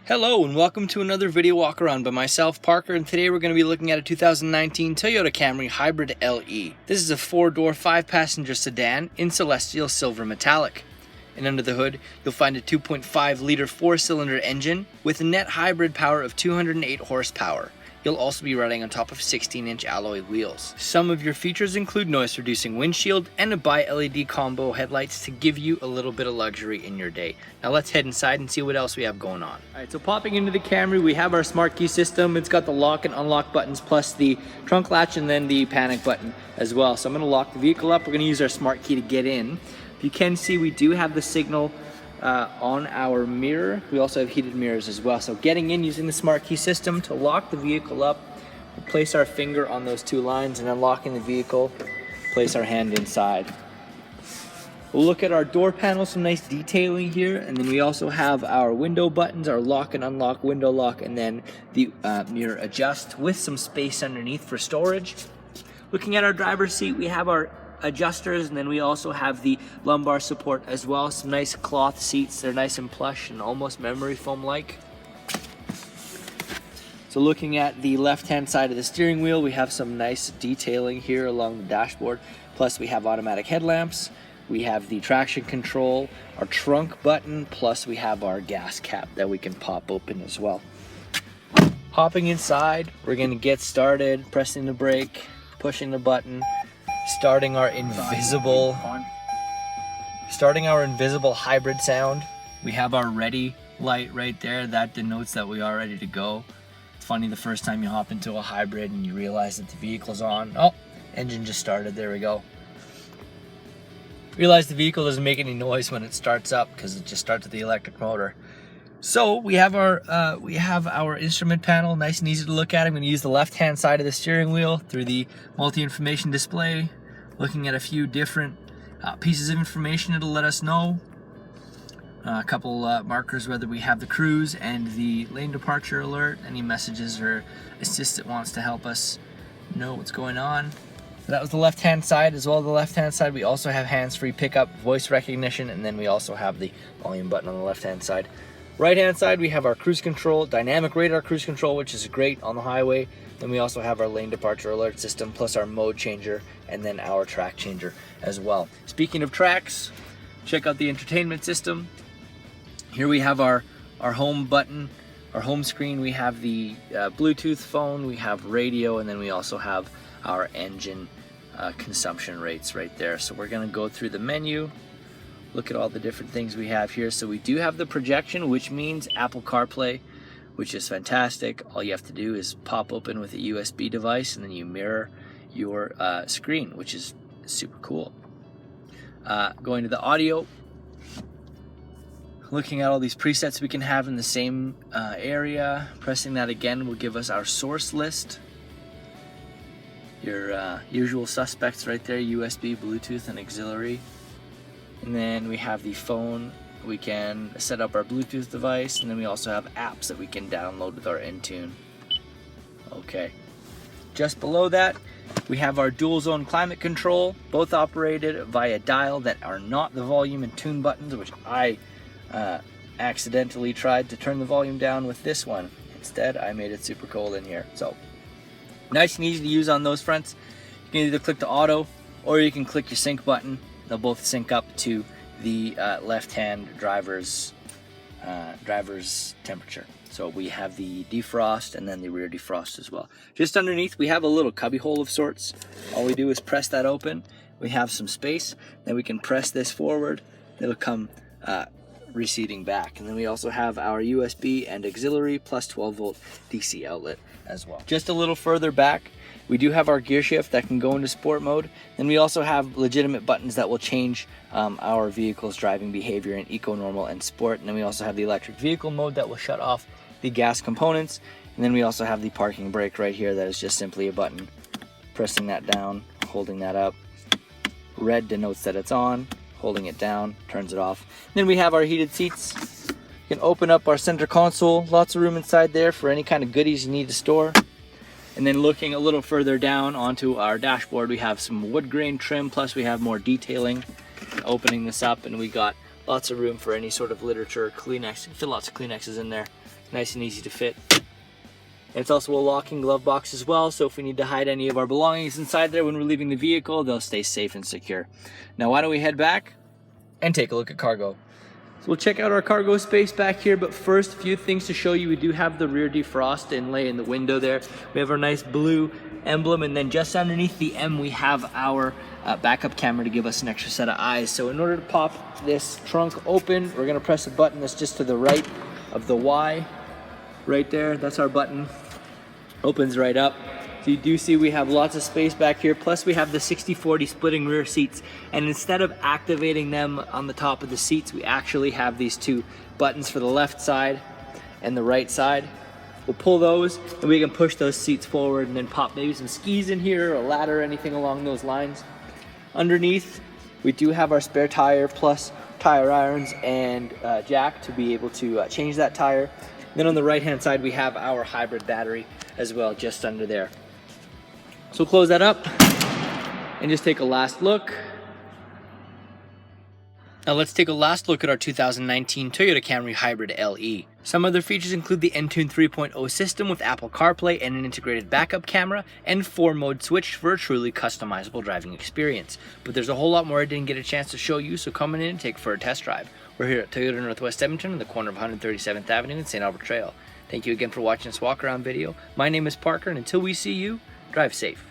Hello and welcome to another video walk around by myself, Parker, and today we're going to be looking at a 2019 Toyota Camry Hybrid LE. This is a 4-door, 5-passenger sedan in celestial silver metallic. And under the hood, you'll find a 2.5-liter 4-cylinder engine with a net hybrid power of 208 horsepower. You'll also be riding on top of 16-inch alloy wheels. Some of your features include noise-reducing windshield and a bi-LED combo headlights to give you a little bit of luxury in your day. Now let's head inside and see what else we have going on. Alright, so popping into the Camry, we have our smart key system. It's got the lock and unlock buttons plus the trunk latch and then the panic button as well. So I'm going to lock the vehicle up. We're going to use our smart key to get in. If you can see, we do have the signal on our mirror. We also have heated mirrors as well. So getting in using the smart key system to lock the vehicle up, we'll place our finger on those two lines and then locking the vehicle, place our hand inside. We'll look at our door panel, some nice detailing here, and then we also have our window buttons, our lock and unlock, window lock, and then the mirror adjust with some space underneath for storage. Looking at our driver's seat, we have our adjusters, and then we also have the lumbar support as well. Some nice cloth seats. They're nice and plush and almost memory foam like. So looking at the left hand side of the steering wheel, we have some nice detailing here along the dashboard. Plus we have automatic headlamps, we have the traction control, our trunk button, plus we have our gas cap that we can pop open as well. Hopping inside, we're going to get started, pressing the brake, pushing the button, starting our invisible hybrid sound. We have our ready light right there. That denotes that we are ready to go. It's funny, the first time you hop into a hybrid and you realize that the vehicle's on. Oh, engine just started. There we go. Realize the vehicle doesn't make any noise when it starts up because it just starts with the electric motor. So we have our instrument panel, nice and easy to look at. I'm going to use the left-hand side of the steering wheel through the multi-information display, looking at a few different pieces of information. It'll let us know a couple markers, whether we have the cruise and the lane departure alert, any messages or assist that wants to help us know what's going on. So that was the left-hand side. As well as the left-hand side, we also have hands-free pickup, voice recognition, and then we also have the volume button on the left-hand side. Right-hand side, we have our cruise control, dynamic radar cruise control, which is great on the highway. Then we also have our lane departure alert system, plus our mode changer, and then our track changer as well. Speaking of tracks, check out the Entertainment System. Here we have our home button, our home screen. We have the Bluetooth phone, we have radio, and then we also have our engine consumption rates right there. So we're going to go through the menu. Look at all the different things we have here. So we do have the projection, which means Apple Carplay, which is fantastic. All you have to do is pop open with a USB device and then you mirror your screen, which is super cool. Going to the audio, looking at all these presets we can have in the same area. Pressing that again will give us our source list. Your usual suspects right there, USB, Bluetooth, and auxiliary. And then we have the phone. We can set up our Bluetooth device, and then we also have apps that we can download with our Entune. Okay. Just below that, we have our dual zone climate control, both operated via dial that are not the volume and tune buttons, which I accidentally tried to turn the volume down with this one. Instead, I made it super cold in here. So, nice and easy to use on those fronts. You can either click the auto, or you can click your sync button. They'll both sync up to the left-hand driver's temperature. So we have the defrost and then the rear defrost as well. Just underneath, we have a little cubby hole of sorts. All we do is press that open. We have some space. Then we can press this forward. It'll come receding back. And then we also have our USB and auxiliary plus 12-volt DC outlet as well. Just a little further back, we do have our gear shift that can go into sport mode. Then we also have legitimate buttons that will change our vehicle's driving behavior in eco, normal, and sport. And then we also have the electric vehicle mode that will shut off the gas components. And then we also have the parking brake right here that is just simply a button. Pressing that down, holding that up. Red denotes that it's on. Holding it down turns it off. Then we have our heated seats. You can open up our center console. Lots of room inside there for any kind of goodies you need to store. And then looking a little further down onto our dashboard, we have some wood grain trim, plus we have more detailing. Opening this up, and we got lots of room for any sort of literature, Kleenex. You can fit lots of Kleenexes in there. nice and easy to fit. And it's also a locking glove box as well, so if we need to hide any of our belongings inside there when we're leaving the vehicle, they'll stay safe and secure. Now why don't we head back and take a look at cargo. So we'll check out our cargo space back here, but first, a few things to show you. We do have the rear defrost inlay in the window there. We have our nice blue emblem, and then just underneath the M we have our backup camera to give us an extra set of eyes. So in order to pop this trunk open, we're gonna press a button that's just to the right of the Y. Right there, that's our button. Opens right up. So you do see we have lots of space back here, plus we have the 60/40 splitting rear seats, and instead of activating them on the top of the seats, we actually have these two buttons for the left side and the right side. We'll pull those and we can push those seats forward and then pop maybe some skis in here, or a ladder, or anything along those lines. Underneath, we do have our spare tire plus tire irons and jack to be able to change that tire. Then on the right hand side we have our hybrid battery as well, just under there. So we'll close that up and just take a last look. Now let's take a last look at our 2019 Toyota Camry Hybrid LE. Some other features include the Entune 3.0 system with Apple Carplay and an integrated backup camera, and 4-mode switch for a truly customizable driving experience. But there's a whole lot more I didn't get a chance to show you, so come in and take for a test drive. We're here at Toyota Northwest Edmonton on the corner of 137th Avenue and St. Albert Trail. Thank you again for watching this walk around video. My name is Parker, and until we see you, drive safe.